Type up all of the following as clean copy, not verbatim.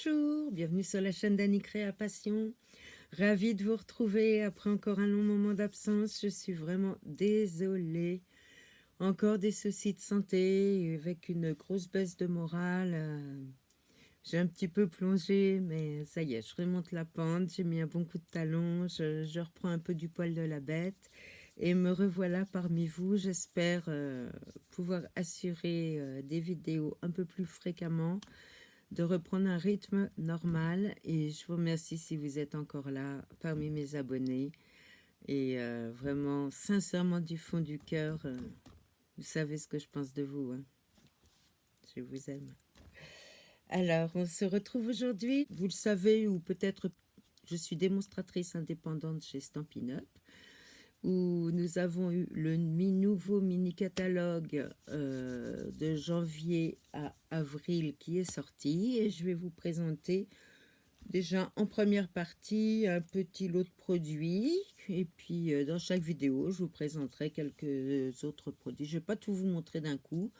Bonjour, bienvenue sur la chaîne d'Annie Création. Ravie de vous retrouver après encore un long moment d'absence. Je suis vraiment désolée. Encore des soucis de santé avec une grosse baisse de morale. J'ai un petit peu plongé, mais ça y est, je remonte la pente. J'ai mis un bon coup de talon. Je reprends un peu du poil de la bête. Et me revoilà parmi vous. J'espère pouvoir assurer des vidéos un peu plus fréquemment, de reprendre un rythme normal. Et je vous remercie si vous êtes encore là parmi mes abonnés. Et vraiment, sincèrement, du fond du cœur, vous savez ce que je pense de vous, hein. Je vous aime. Alors, on se retrouve aujourd'hui. Vous le savez, ou peut-être, je suis démonstratrice indépendante chez Stampin' Up, où nous avons eu le nouveau mini-catalogue de janvier à avril qui est sorti. Et je vais vous présenter déjà en première partie un petit lot de produits. Et puis dans chaque vidéo, je vous présenterai quelques autres produits. Je ne vais pas tout vous montrer d'un coup.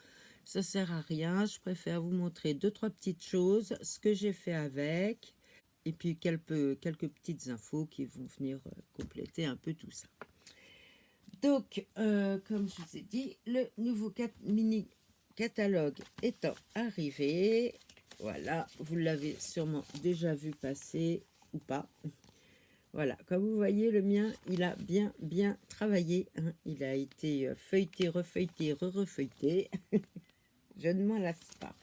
Ça ne sert à rien. Je préfère vous montrer 2-3 petites choses, ce que j'ai fait avec. Et puis quelques petites infos qui vont venir compléter un peu tout ça. Donc, comme je vous ai dit, le nouveau mini catalogue étant arrivé, voilà, vous l'avez sûrement déjà vu passer ou pas. Voilà, comme vous voyez, le mien, il a bien travaillé, hein. Il a été feuilleté, refeuilleté, refeuilleté. Je ne m'en lasse pas.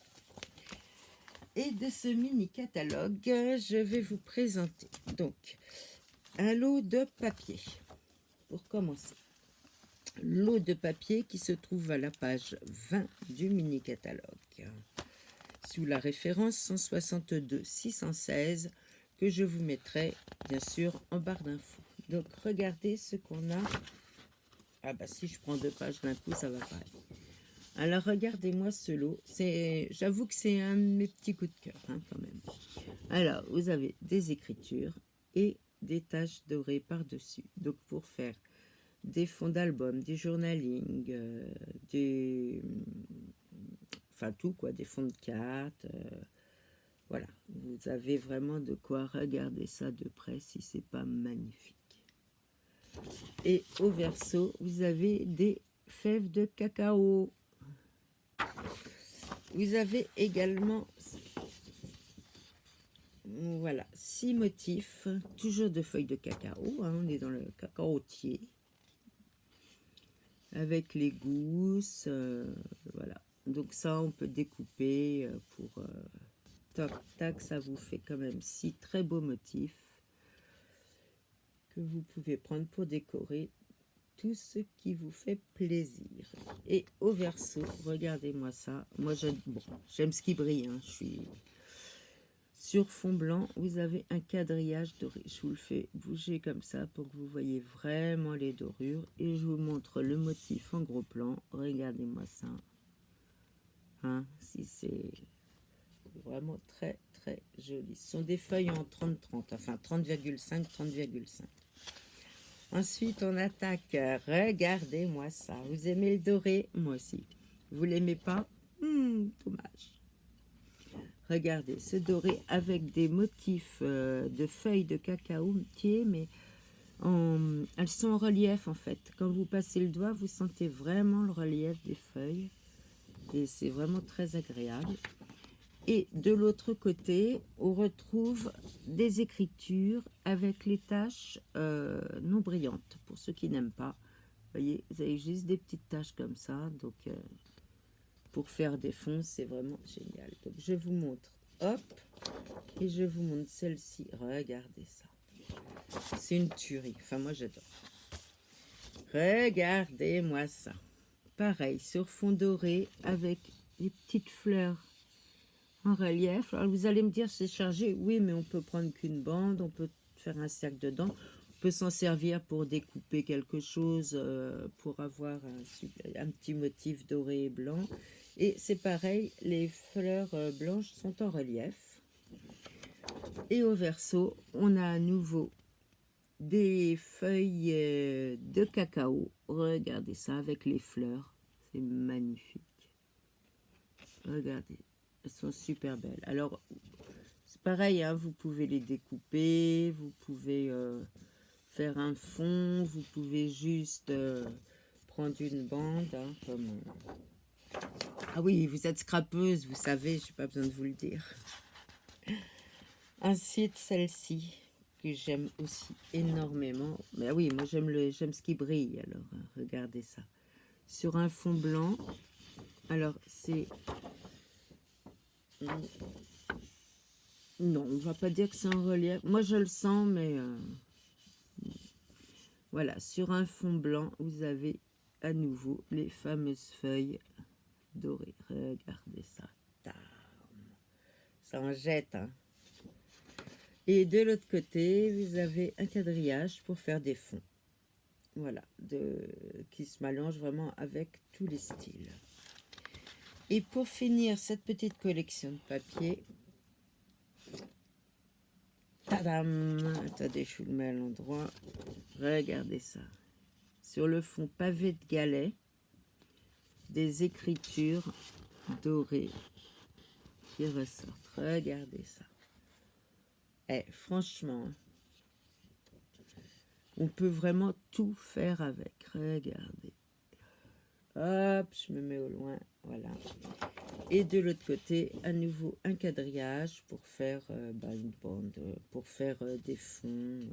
Et de ce mini catalogue, je vais vous présenter donc un lot de papier pour commencer. Lot de papier qui se trouve à la page 20 du mini-catalogue, sous la référence 162 616, que je vous mettrai bien sûr en barre d'infos. Donc regardez ce qu'on a. Ah bah si je prends 2 pages d'un coup, ça va pas aller. Alors regardez-moi ce lot. J'avoue que c'est un de mes petits coups de cœur, hein, quand même. Alors vous avez des écritures et des taches dorées par-dessus. Donc pour faire des fonds d'album, des journaling, enfin tout quoi, des fonds de cartes, voilà. Vous avez vraiment de quoi regarder ça de près si c'est pas magnifique. Et au verso, vous avez des fèves de cacao. Vous avez également, voilà, 6 motifs, toujours de feuilles de cacao, hein, on est dans le cacaotier, avec les gousses, voilà. Donc ça, on peut découper pour tac, tac, ça vous fait quand même 6 très beaux motifs que vous pouvez prendre pour décorer tout ce qui vous fait plaisir. Et au verso, regardez-moi ça. Moi, j'aime ce qui brille, hein. Je suis sur fond blanc. Vous avez un quadrillage doré. Je vous le fais bouger comme ça pour que vous voyez vraiment les dorures. Et je vous montre le motif en gros plan. Regardez-moi ça. Hein, si c'est vraiment très très joli. Ce sont des feuilles en 30-30, enfin 30,5, 30,5. Ensuite, on attaque. Regardez-moi ça. Vous aimez le doré? Moi aussi. Vous l'aimez pas? Dommage. Regardez, ce doré avec des motifs de feuilles de cacaotier, mais elles sont en relief en fait. Quand vous passez le doigt, vous sentez vraiment le relief des feuilles. Et c'est vraiment très agréable. Et de l'autre côté, on retrouve des écritures avec les taches non brillantes. Pour ceux qui n'aiment pas, vous voyez, vous avez juste des petites taches comme ça. Donc, pour faire des fonds, c'est vraiment génial. Donc, je vous montre, hop, et je vous montre celle-ci. Regardez ça. C'est une tuerie. Enfin, moi, j'adore. Regardez-moi ça. Pareil, sur fond doré, avec des petites fleurs en relief. Alors vous allez me dire c'est chargé, oui, mais on peut prendre qu'une bande, on peut faire un cercle dedans, on peut s'en servir pour découper quelque chose, pour avoir un petit motif doré et blanc. Et c'est pareil, les fleurs blanches sont en relief. Et au verso, on a à nouveau des feuilles de cacao. Regardez ça avec les fleurs, c'est magnifique. Regardez. Elles sont super belles. Alors, pareil, hein, vous pouvez les découper, vous pouvez faire un fond, vous pouvez juste prendre une bande, hein, comme... Ah oui, vous êtes scrapeuse, vous savez, je n'ai pas besoin de vous le dire. Ainsi de celle-ci, que j'aime aussi énormément. Mais oui, moi j'aime ce qui brille, alors regardez ça. Sur un fond blanc, alors c'est... Non, on va pas dire que c'est en relief. Moi je le sens, mais... Voilà, sur un fond blanc, vous avez à nouveau les fameuses feuilles dorées. Regardez ça. Tam. Ça en jette, hein. Et de l'autre côté, vous avez un quadrillage pour faire des fonds. Voilà, qui se mélange vraiment avec tous les styles. Et pour finir cette petite collection de papier, tadam! Attendez, je vous le mets à l'endroit. Regardez ça. Sur le fond pavé de galets, des écritures dorées qui ressortent. Regardez ça. Eh, franchement, on peut vraiment tout faire avec. Regardez. Hop, je me mets au loin. Voilà. Et de l'autre côté, à nouveau un quadrillage pour faire une bande, pour faire des fonds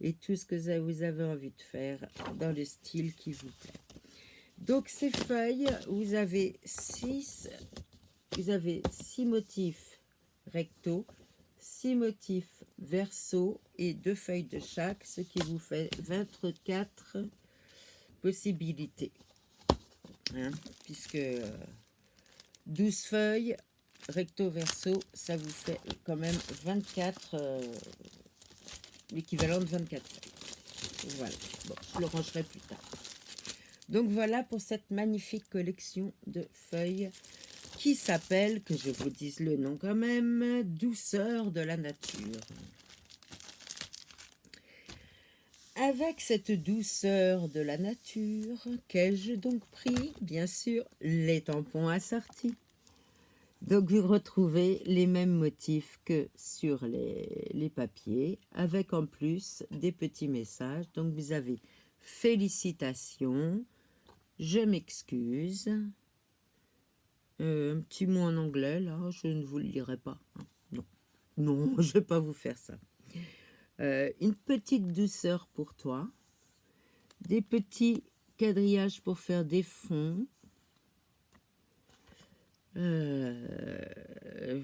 et tout ce que vous avez envie de faire dans le style qui vous plaît. Donc ces feuilles, vous avez 6 motifs recto, 6 motifs verso et 2 feuilles de chaque, ce qui vous fait 24 possibilités. Hein, puisque 12 feuilles recto verso, ça vous fait quand même 24, l'équivalent de 24 feuilles. Voilà, bon, je le rangerai plus tard. Donc voilà pour cette magnifique collection de feuilles qui s'appelle, que je vous dise le nom quand même, Douceur de la nature. Avec cette douceur de la nature, qu'ai-je donc pris? Bien sûr, les tampons assortis. Donc vous retrouvez les mêmes motifs que sur les papiers, avec en plus des petits messages. Donc vous avez « Félicitations »,« Je m'excuse », un petit mot en anglais, là, je ne vous le lirai pas. Hein. Non, non, je ne vais pas vous faire ça. Une petite douceur pour toi, des petits quadrillages pour faire des fonds.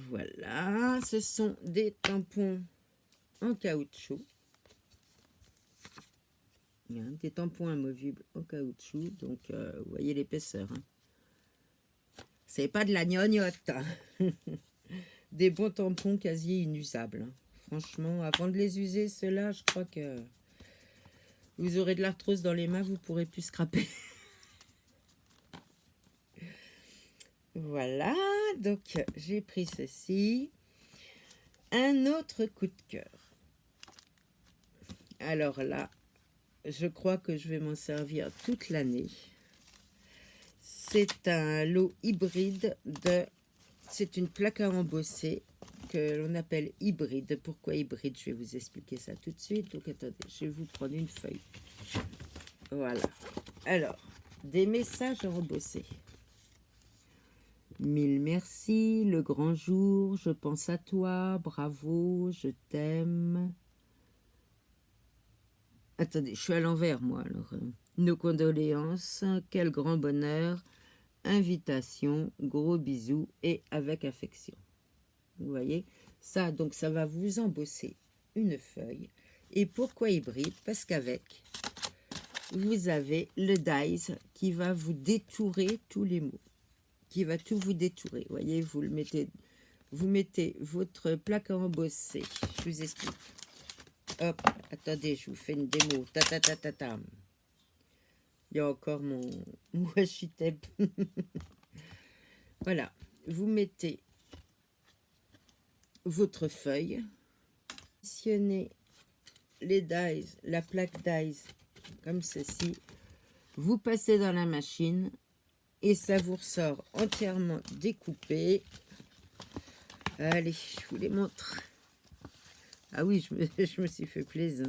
Voilà, ce sont des tampons en caoutchouc. Hein, des tampons amovibles en caoutchouc, donc vous voyez l'épaisseur. Hein. C'est pas de la gnognotte. Hein. Des bons tampons quasi inusables. Hein. Franchement, avant de les user, ceux-là, je crois que vous aurez de l'arthrose dans les mains, vous pourrez plus scraper. Voilà, donc j'ai pris ceci. Un autre coup de cœur. Alors là, je crois que je vais m'en servir toute l'année. C'est un lot hybride de... C'est une plaque à embosser que l'on appelle hybride. Pourquoi hybride? Je vais vous expliquer ça tout de suite. Donc attendez, je vais vous prendre une feuille. Voilà. Alors, des messages à embosser. 1000 merci, le grand jour, je pense à toi, bravo, je t'aime. Attendez, je suis à l'envers, moi, alors. Nos condoléances, quel grand bonheur, invitation, gros bisous et avec affection. Vous voyez, ça, donc ça va vous embosser une feuille. Et pourquoi hybride? Parce qu'avec, vous avez le dies qui va vous détourer tous les mots. Qui va tout vous détourer. Vous voyez, vous mettez votre plaque à embosser. Je vous explique. Hop, attendez, je vous fais une démo. Ta ta ta ta ta. Il y a encore mon washi tape. Voilà, vous mettez votre feuille, positionnez les dies, la plaque dies comme ceci. Vous passez dans la machine. Et ça vous ressort entièrement découpé. Allez, je vous les montre. Ah oui, je me suis fait plaisir.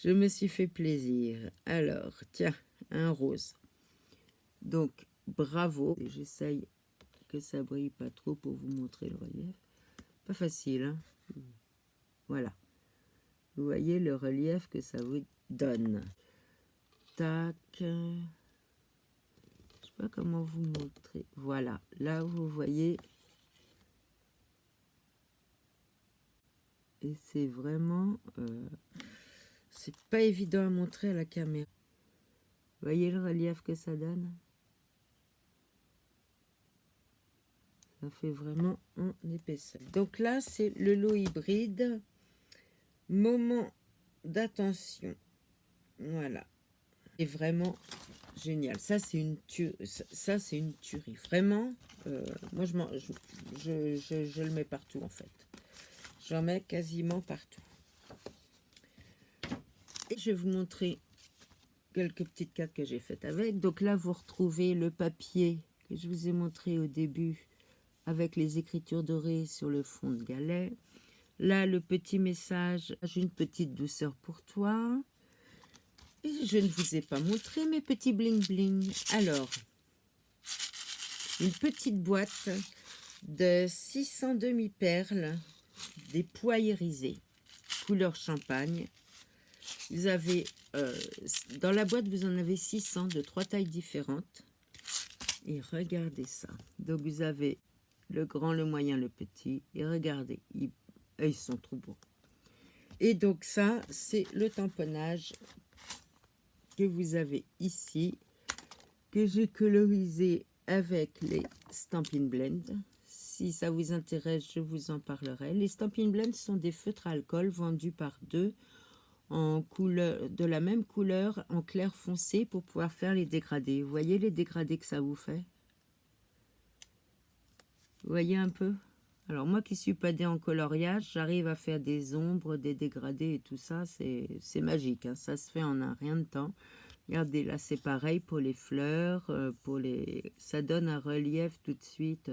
Je me suis fait plaisir. Alors, tiens, un rose. Donc, bravo. J'essaye que ça brille pas trop pour vous montrer le relief. Pas facile, hein? Voilà. Vous voyez le relief que ça vous donne. Tac. Je sais pas comment vous montrer. Voilà. Là, vous voyez. Et c'est vraiment... c'est pas évident à montrer à la caméra. Vous voyez le relief que ça donne? Ça fait vraiment en épaisseur. Donc là, c'est le lot hybride. Moment d'attention. Voilà. C'est vraiment génial. Ça, c'est une tuerie. Vraiment, moi, je le mets partout, en fait. J'en mets quasiment partout. Et je vais vous montrer quelques petites cartes que j'ai faites avec. Donc là, vous retrouvez le papier que je vous ai montré au début avec les écritures dorées sur le fond de galet. Là, le petit message, j'ai une petite douceur pour toi. Et je ne vous ai pas montré mes petits bling bling. Alors, une petite boîte de 600 demi-perles, des pois irisés, couleur champagne. Vous avez, dans la boîte, vous en avez 600 de 3 tailles différentes. Et regardez ça. Donc, vous avez le grand, le moyen, le petit. Et regardez, ils sont trop beaux. Et donc, ça, c'est le tamponnage que vous avez ici, que j'ai colorisé avec les Stampin' Blend. Si ça vous intéresse, je vous en parlerai. Les Stampin' Blend sont des feutres à alcool vendus par deux en couleur, de la même couleur en clair foncé pour pouvoir faire les dégradés. Vous voyez les dégradés que ça vous fait? Vous voyez un peu? Alors moi qui suis pas douée en coloriage, j'arrive à faire des ombres, des dégradés et tout ça. C'est magique, hein. Ça se fait en un rien de temps. Regardez, là c'est pareil pour les fleurs, ça donne un relief tout de suite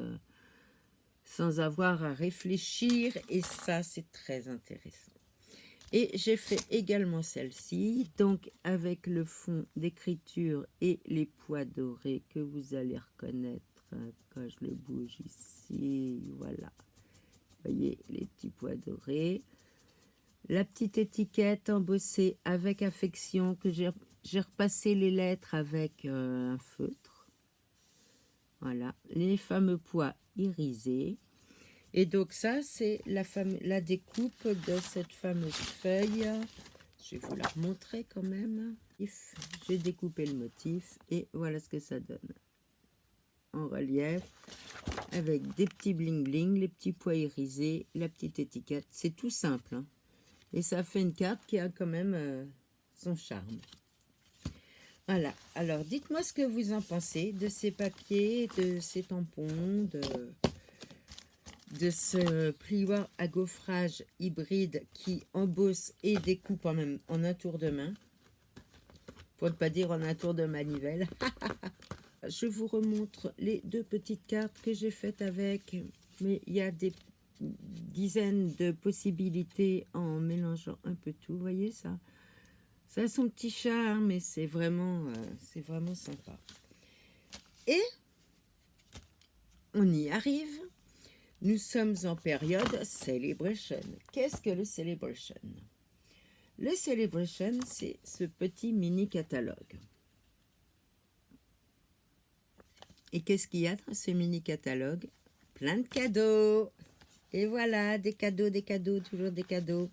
sans avoir à réfléchir, et ça c'est très intéressant. Et j'ai fait également celle-ci, donc avec le fond d'écriture et les pois dorés que vous allez reconnaître quand je le bouge ici, voilà. Vous voyez les petits pois dorés. La petite étiquette embossée avec affection que j'ai repassé les lettres avec un feutre. Voilà, les fameux pois irisés. Et donc ça, c'est la découpe de cette fameuse feuille. Je vais vous la remontrer quand même. J'ai découpé le motif et voilà ce que ça donne. En relief, avec des petits bling bling, les petits pois irisés, la petite étiquette. C'est tout simple, hein. Et ça fait une carte qui a quand même son charme. Voilà, alors dites-moi ce que vous en pensez de ces papiers, de ces tampons, de ce plioir à gaufrage hybride qui embosse et découpe en un tour de main, pour ne pas dire en un tour de manivelle. Je vous remontre les deux petites cartes que j'ai faites avec, mais il y a des dizaines de possibilités en mélangeant un peu tout. Vous voyez ça? Ça a son petit charme et c'est vraiment sympa. Et on y arrive. Nous sommes en période Celebration. Qu'est-ce que le Celebration? Le Celebration, c'est ce petit mini catalogue. Et qu'est-ce qu'il y a dans ce mini catalogue? Plein de cadeaux. Et voilà, des cadeaux, toujours des cadeaux.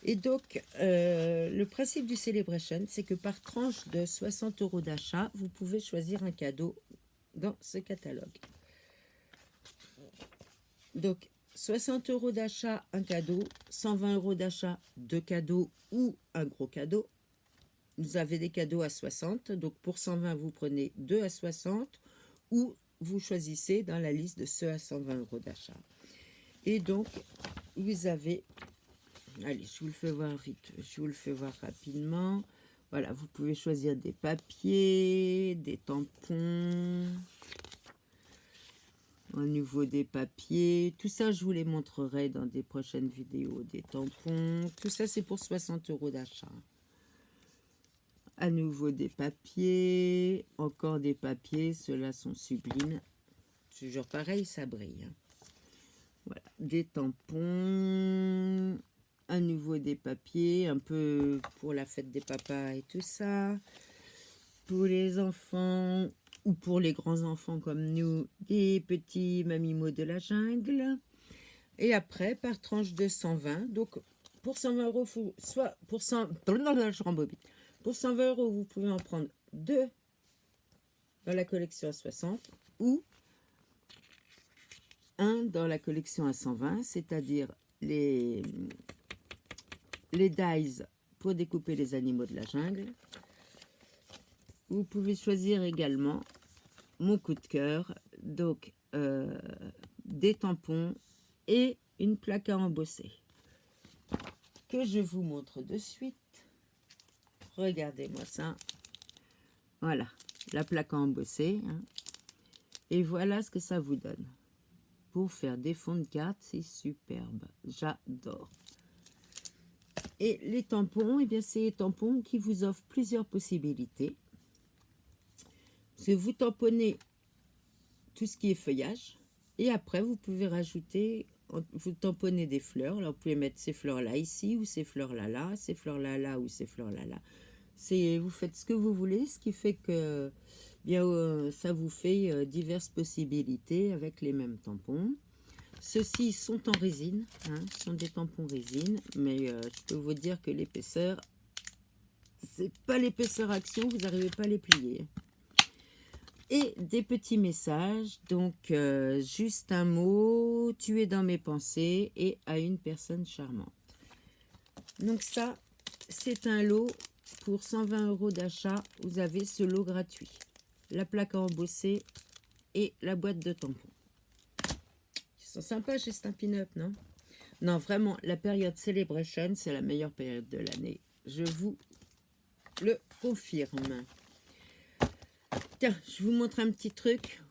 Et donc, le principe du Celebration, c'est que par tranche de 60 € d'achat, vous pouvez choisir un cadeau dans ce catalogue. Donc, 60 € d'achat, un cadeau. 120 € d'achat, deux cadeaux ou un gros cadeau. Vous avez des cadeaux à 60. Donc, pour 120, vous prenez 2 à 60. Ou vous choisissez dans la liste de ceux à 120 € d'achat. Et donc, vous avez... Allez, je vous le fais voir vite. Je vous le fais voir rapidement. Voilà, vous pouvez choisir des papiers, des tampons. Au niveau des papiers, tout ça, je vous les montrerai dans des prochaines vidéos. Des tampons, tout ça, c'est pour 60 € d'achat. À nouveau des papiers, encore des papiers, ceux-là sont sublimes. Toujours pareil, ça brille. Voilà, des tampons, à nouveau des papiers, un peu pour la fête des papas et tout ça. Pour les enfants ou pour les grands enfants comme nous, des petits mamimos de la jungle. Et après, par tranche de 120, donc pour 120 €, soit pour 100, je rembobine. Pour 120 €, vous pouvez en prendre 2 dans la collection à 60 ou un dans la collection à 120, c'est-à-dire les dies pour découper les animaux de la jungle. Vous pouvez choisir également mon coup de cœur, donc des tampons et une plaque à embosser que je vous montre de suite. Regardez-moi ça. Voilà, la plaque à embosser. Hein. Et voilà ce que ça vous donne. Pour faire des fonds de carte, c'est superbe. J'adore. Et les tampons, eh bien, c'est les tampons qui vous offrent plusieurs possibilités. Parce que vous tamponnez tout ce qui est feuillage. Et après, vous pouvez rajouter, vous tamponnez des fleurs. Alors, vous pouvez mettre ces fleurs-là ici, ou ces fleurs-là, là, ces fleurs-là, là, ou ces fleurs-là, là. Vous faites ce que vous voulez, ce qui fait que bien, ça vous fait diverses possibilités avec les mêmes tampons. Ceux-ci sont en résine, hein, ce sont des tampons résine, mais je peux vous dire que l'épaisseur, c'est pas l'épaisseur action, vous n'arrivez pas à les plier. Et des petits messages, donc juste un mot, tu es dans mes pensées et à une personne charmante. Donc ça, c'est un lot pour 120 € d'achat, vous avez ce lot gratuit. La plaque à embosser et la boîte de tampons. Ils sont sympas chez Stampin' Up, non? Non, vraiment, la période Celebration, c'est la meilleure période de l'année. Je vous le confirme. Tiens, je vous montre un petit truc.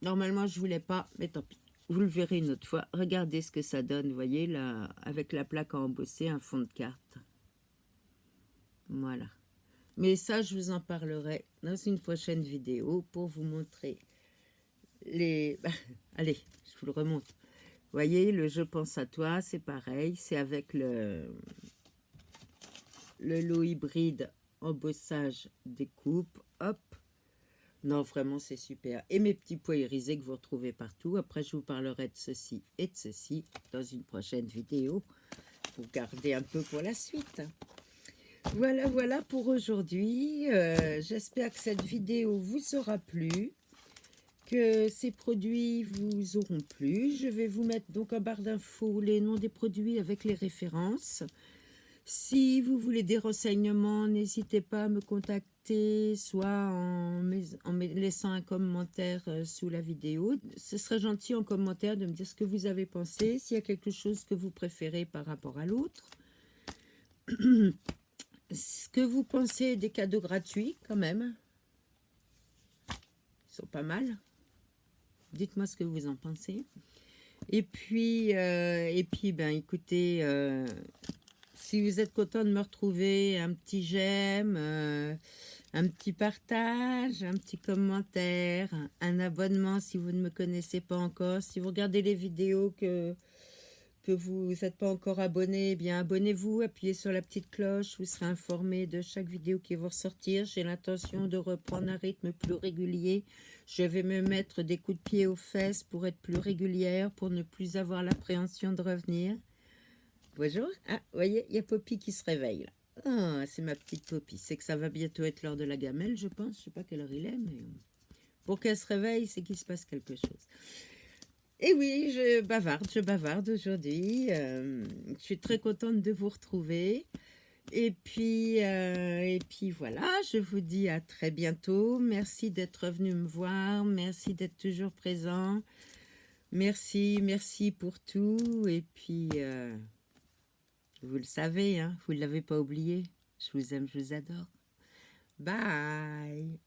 Normalement, je ne voulais pas, mais tant pis. Vous le verrez une autre fois. Regardez ce que ça donne, vous voyez, là, avec la plaque à embosser, un fond de carte. Voilà. Mais ça, je vous en parlerai dans une prochaine vidéo pour vous montrer les... allez, je vous le remonte. Vous voyez, le Je pense à toi, c'est pareil. C'est avec le lot hybride embossage découpe. Hop. Non, vraiment, c'est super. Et mes petits pois irisés que vous retrouvez partout. Après, je vous parlerai de ceci et de ceci dans une prochaine vidéo. Pour garder un peu pour la suite. Voilà, voilà pour aujourd'hui. J'espère que cette vidéo vous aura plu, que ces produits vous auront plu. Je vais vous mettre donc en barre d'infos les noms des produits avec les références. Si vous voulez des renseignements, n'hésitez pas à me contacter, soit en me laissant un commentaire sous la vidéo. Ce serait gentil en commentaire de me dire ce que vous avez pensé, s'il y a quelque chose que vous préférez par rapport à l'autre. Ce que vous pensez des cadeaux gratuits, quand même. Ils sont pas mal. Dites-moi ce que vous en pensez. Et puis ben, écoutez, si vous êtes content de me retrouver, un petit j'aime, un petit partage, un petit commentaire, un abonnement si vous ne me connaissez pas encore. Si vous regardez les vidéos que vous n'êtes pas encore abonné, eh bien abonnez-vous, appuyez sur la petite cloche, vous serez informé de chaque vidéo qui va ressortir. J'ai l'intention de reprendre un rythme plus régulier. Je vais me mettre des coups de pied aux fesses pour être plus régulière, pour ne plus avoir l'appréhension de revenir. Bonjour. Ah, vous voyez, il y a Poppy qui se réveille là. Ah, c'est ma petite Poppy. C'est que ça va bientôt être l'heure de la gamelle, je pense. Je sais pas quelle heure il est, mais pour qu'elle se réveille, c'est qu'il se passe quelque chose. Et oui, je bavarde aujourd'hui. Je suis très contente de vous retrouver. Et puis voilà, je vous dis à très bientôt. Merci d'être venu me voir. Merci d'être toujours présent. Merci pour tout. Et puis, vous le savez, hein, vous ne l'avez pas oublié. Je vous aime, je vous adore. Bye!